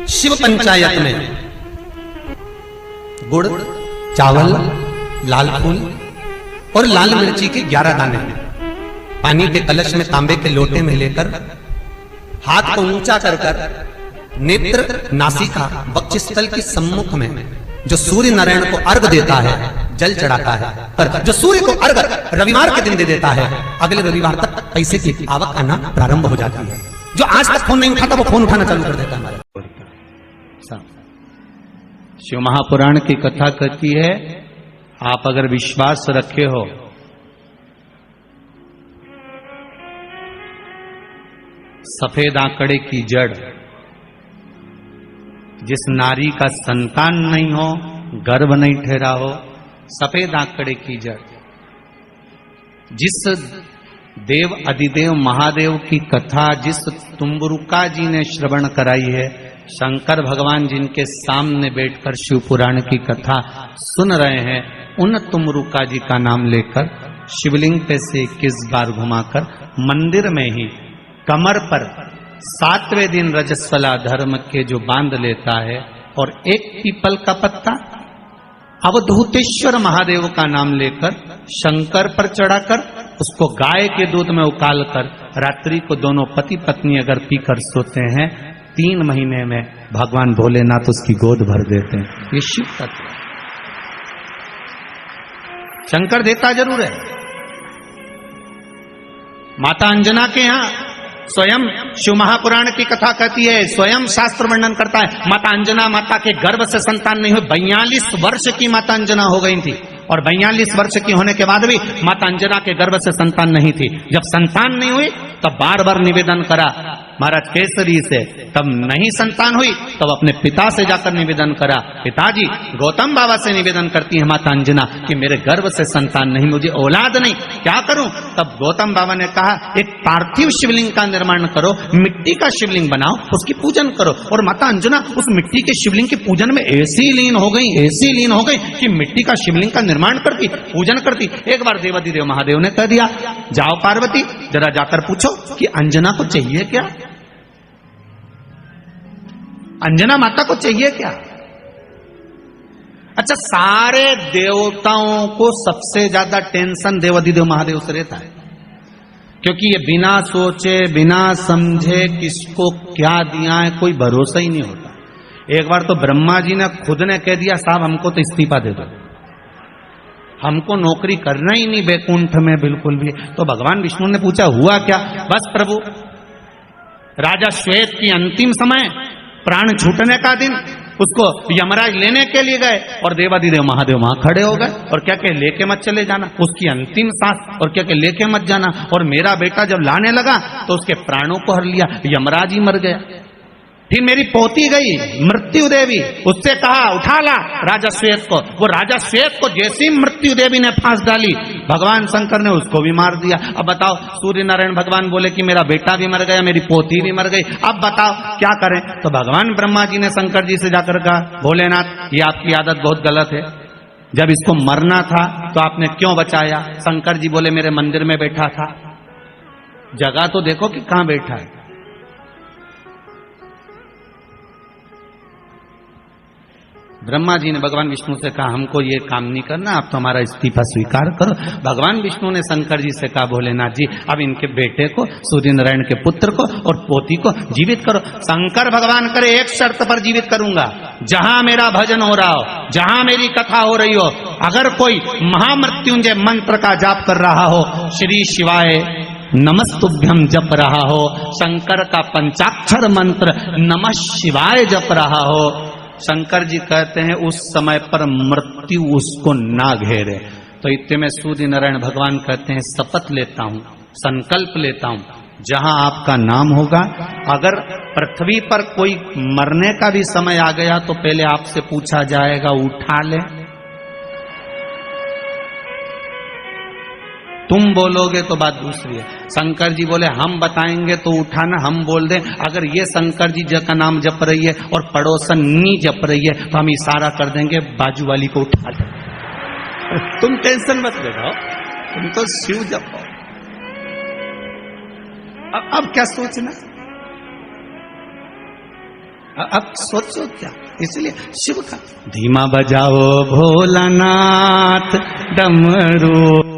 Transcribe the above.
शिव पंचायत में गुड़, चावल, लाल फूल और लाल मिर्ची के 11 दाने पानी के कलश में तांबे के लोटे में लेकर हाथ को ऊंचा कर नेत्र, नासिका, वक्षस्थल के सम्मुख में जो सूर्य नारायण को अर्घ देता है, जल चढ़ाता है, पर जो सूर्य को अर्घ रविवार के दिन दे देता है, अगले रविवार तक पैसे की आवक आना प्रारंभ हो जाती है। जो आज तक फोन नहीं उठाता वो फोन उठाना चालू कर देता है हमारे। शिव महापुराण की कथा कहती है, आप अगर विश्वास रखे हो सफेद आंकड़े की जड़, जिस नारी का संतान नहीं हो, गर्भ नहीं ठहरा हो, सफेद आंकड़े की जड़, जिस देव अधिदेव महादेव की कथा जिस तुम्बरुका जी ने श्रवण कराई है, शंकर भगवान जिनके सामने बैठकर शिव पुराण की कथा सुन रहे हैं, उन तुम्बरुका जी का नाम लेकर शिवलिंग पे से 21 बार घुमाकर मंदिर में ही कमर पर 7वें दिन रजस्वला धर्म के जो बांध लेता है और एक पीपल का पत्ता अवधूतेश्वर महादेव का नाम लेकर शंकर पर चढ़ाकर उसको गाय के दूध में उकाल कर रात्रि को दोनों पति पत्नी अगर पीकर सोते हैं, 3 महीने में भगवान भोलेनाथ उसकी गोद भर देते हैं। ये शिव तत्व है। शंकर देता जरूर है। माता अंजना के यहां स्वयं शिव महापुराण की कथा कहती है, स्वयं शास्त्र वर्णन करता है, माता अंजना माता के गर्भ से संतान नहीं हुई। 42 वर्ष की माता अंजना हो गई थी और 42 वर्ष की होने के बाद भी माता अंजना के गर्भ से संतान नहीं थी। जब संतान नहीं हुई तब बार बार निवेदन करा महाराज केसरी से, तब नहीं संतान हुई तब अपने पिता से जाकर निवेदन करा, पिताजी गौतम बाबा से निवेदन करती है माता अंजना कि मेरे गर्भ से संतान नहीं, मुझे औलाद नहीं, क्या करूं? तब गौतम बाबा ने कहा एक पार्थिव शिवलिंग का निर्माण करो, मिट्टी का शिवलिंग बनाओ, उसकी पूजन करो। और माता अंजना उस मिट्टी के शिवलिंग के पूजन में ऐसी लीन हो गई कि मिट्टी का शिवलिंग का निर्माण करती, पूजन करती। एक बार देवाधिदेव महादेव ने कह दिया, जाओ पार्वती जरा जाकर पूछो कि अंजना को चाहिए क्या, अंजना माता को चाहिए क्या। अच्छा, सारे देवताओं को सबसे ज्यादा टेंशन देवाधिदेव महादेव से रहता है, क्योंकि ये बिना सोचे बिना समझे किसको क्या दिया है कोई भरोसा ही नहीं होता। एक बार तो ब्रह्मा जी ने खुद ने कह दिया, साहब हमको तो इस्तीफा दे दो, हमको नौकरी करना ही नहीं बैकुंठ में बिल्कुल भी। तो भगवान विष्णु ने पूछा हुआ क्या? बस प्रभु, राजा श्वेत की अंतिम समय, प्राण छूटने का दिन, उसको यमराज लेने के लिए गए और देवाधिदेव महादेव वहां खड़े हो गए और क्या कहे, लेके मत चले जाना, उसकी अंतिम सांस, और क्या कहे लेके मत जाना। और मेरा बेटा जब लाने लगा तो उसके प्राणों को हर लिया, यमराज ही मर गया। फिर मेरी पोती गई मृत्यु देवी, उससे कहा उठा ला राजा श्वेत को। वो राजा श्वेत को जैसी मृत्यु देवी ने फांस डाली, भगवान शंकर ने उसको भी मार दिया। अब बताओ, सूर्य नारायण भगवान बोले कि मेरा बेटा भी मर गया, मेरी पोती भी मर गई, अब बताओ क्या करें? तो भगवान ब्रह्मा जी ने शंकर जी से जाकर कहा, भोलेनाथ ये आपकी आदत बहुत गलत है, जब इसको मरना था तो आपने क्यों बचाया? शंकर जी बोले मेरे मंदिर में बैठा था, जगह तो देखो कि कहां बैठा है। ब्रह्मा जी ने भगवान विष्णु से कहा हमको ये काम नहीं करना, आप तो हमारा इस्तीफा स्वीकार करो। भगवान विष्णु ने शंकर जी से कहा, भोलेनाथ जी अब इनके बेटे को, सूर्य नारायण के पुत्र को और पोती को जीवित करो। शंकर भगवान करे एक शर्त पर जीवित करूंगा, जहां मेरा भजन हो रहा हो, जहां मेरी कथा हो रही हो, अगर कोई महामृत्युंजय मंत्र का जाप कर रहा हो, श्री शिवाय नमस्तुभ्यम जप रहा हो, शंकर का पंचाक्षर मंत्र नमः शिवाय जप रहा हो, शंकर जी कहते हैं उस समय पर मृत्यु उसको ना घेरे। तो इतने में सूर्य नारायण भगवान कहते हैं शपथ लेता हूं, संकल्प लेता हूं, जहां आपका नाम होगा, अगर पृथ्वी पर कोई मरने का भी समय आ गया तो पहले आपसे पूछा जाएगा उठा ले, तुम बोलोगे तो बात दूसरी है। शंकर जी बोले हम बताएंगे तो उठाना, हम बोल दें अगर ये शंकर जी का नाम जप रही है और पड़ोसन नी जप रही है तो हम इशारा कर देंगे बाजू वाली को उठा ले। तुम टेंशन मत लेना, तुम तो शिव जपो। अब क्या सोचना, अब सोचो क्या, इसलिए शिव का धीमा बजाओ भोलानाथ डमरू।